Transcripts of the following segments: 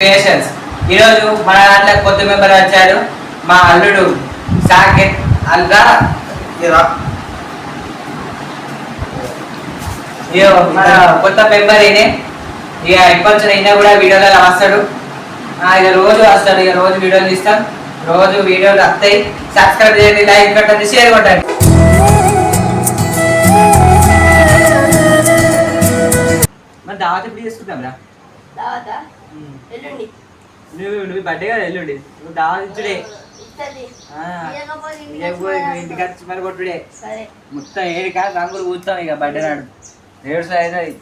Creations ఈరోజు మన దాంట్లో కొత్త మెంబర్ వచ్చారు. మా అల్లుడు సాకేత్ అల్గా మన కొత్త మెంబర్ ఈయన. ఇక ఇప్పటి అయినా కూడా వీడియోలలో వస్తాడు. ఇక రోజు వస్తాడు. ఇక రోజు వీడియోలు తీస్తాం. రోజు వీడియోలు వస్తాయి. సబ్స్క్రైబ్ చేయండి, లైక్ కొట్టండి, షేర్ కొట్టండి. మరి దావత్ ఎప్పుడు చేసుకుంటాం రా? నువ్వు బర్త్డే కదా ఎల్లుండి, నువ్వు దావత్ ఇచ్చుడే, ఇంటికి వచ్చి మరి కొట్టుడే. మొత్తం ఏడికా రంగులు కూర్చుతాం ఇక బర్త్డే నాడు. 7 అవుతుంది.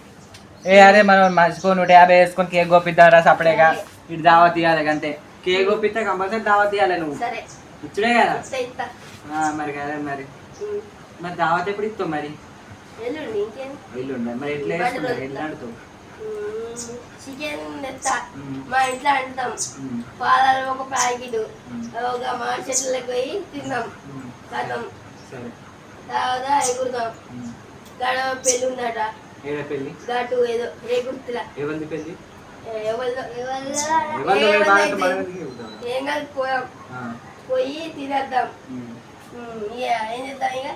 అదే మనం మర్చిపోయి 150 వేసుకొని కేక్ గోపిద్దాం సపరేగా. ఇటు దావత్ ఇవ్వాలి అంతే. కేక్ గోపిస్తే కంపల్సరీ దావత్ ఇవ్వాలి. నువ్వు ఇచ్చుడే కదా మరి. కదా మరి మరి దావత్ ఎప్పుడు ఇస్తావు మరి? ఎల్లుండి మరి ఎట్లా వేసుకుంటావు? ఎట్లా ఆడుతావు? చికెన్ తెస్తా, మా ఇంట్లో అంటాం. పాలలో ఒక ప్యాకెట్ ఒక మార్కెట్లకు పోయి తిన్నాం. కథం తర్వాత ఎగురుతాం. గడ పెళ్ళి ఉందట. గటు ఏదో రేగుర్తులా ఏం కాదు, పోయాం. పోయి తినేద్దాం. ఏం చేద్దాం ఇక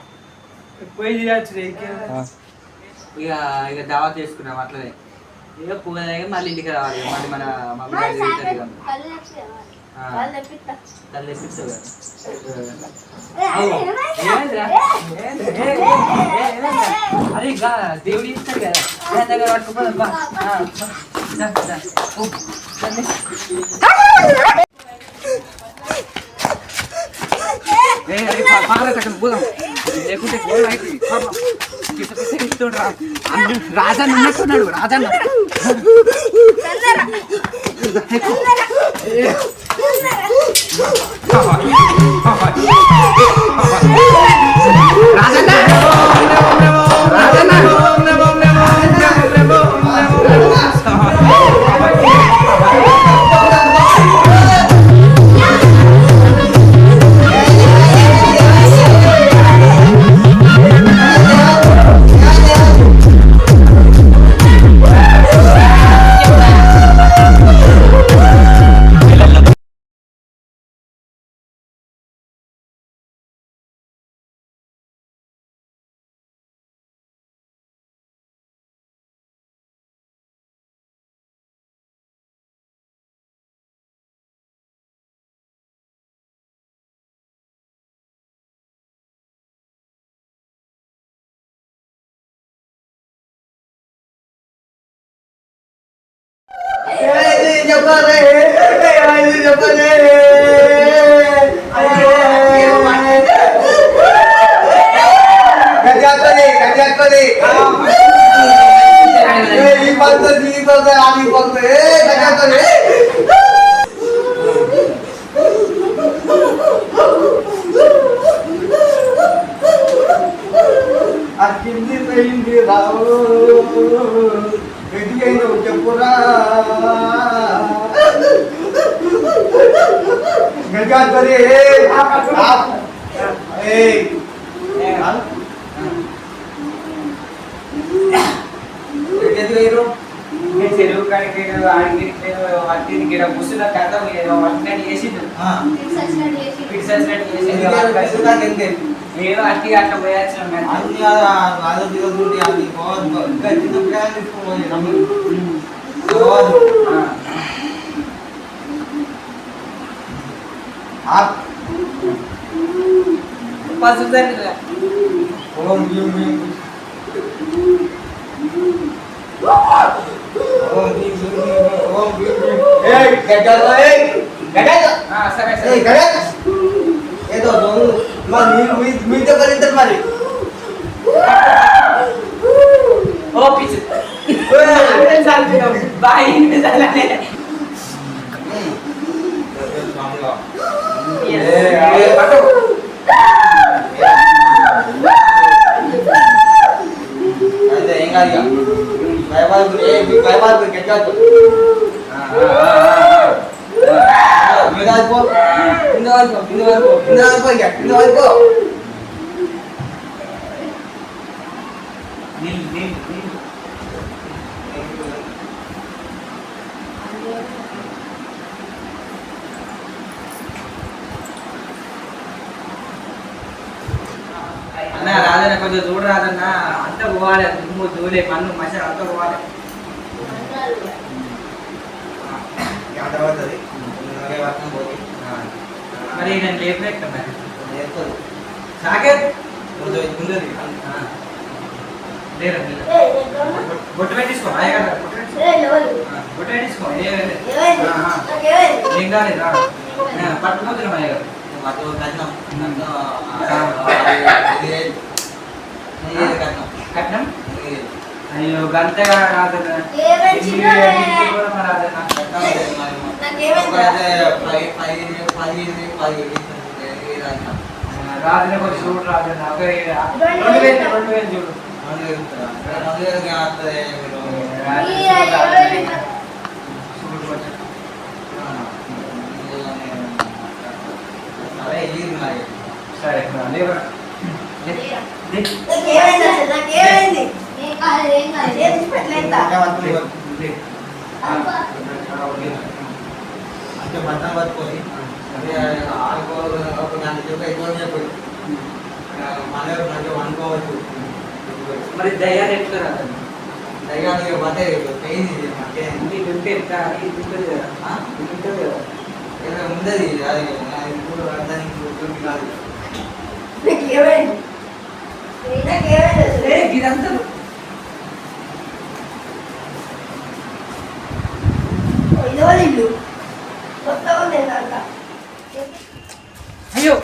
పోయి తినచ్చు. ఇక ఇక దావా చేసుకున్నాం అట్లనే. ఇక పూజ మళ్ళీ ఇంటికి రావాలి. మళ్ళీ మన మమ్మీ తల్లి తెప్పిస్తావు అది ఇంకా దేవుడు ఇస్తాడు కదా, దగ్గర పట్టుకుపోదమ్మా. పోదాం లేకుంటే రాజన్న ఉన్నట్టున్నాడు. రాజన్న చెప్పురా గజాతరే చెరువు కాడికి ఆడికి కూర్చున్న కథ చేసిండు. ఏదో అట్టి అట్లా పోయాల్సిన ఏదో మీతో కలింటారు మరి. ఓ పిచ్చి బాయ్ అయితే ఏం కాదు. భయపడు గెట్టాడు కొంచెం చూడరాదన్న అంతా పోవాలి దుమ్ము దూలే మన్ను మసాలా అంతా పోవాలి తర్వాత వర్షం పోయి మరి నేను లేపలేక మరి నేర్పదు సాకేత్ కొంచెం ఉన్నది లేరా బొట్టు పెట్టించుకో బొట్టు పెట్టించుకో ఏం కాలేదా పట్టుకోతున్నాం అయ్య గారు మాకు కట్నం కట్నం అయ్యో గంతగా రాదన్నా రాజునే కొంచెం చూడు రాజన్న ఒక 2000 చూడు చూడు కొంచెం సరే లేవరా అంటే బట్టం పట్టుకొని ఆడుకోవాలి మన మంచిగా వండుకోవచ్చు మరి దయ్యాలు ఎట్లా రాదండి దయ్యానికి పట్టే పెయిన్ నీకు ఉంటే ఎంత ఇది ఉంటుంది కదా ఇది ఉంటుంది కదా ఏదో ఉండదు అది ఇప్పుడు అర్థానికి కాదు ఇదంతా ఇల్లు కొత్త ఉంది అయ్యో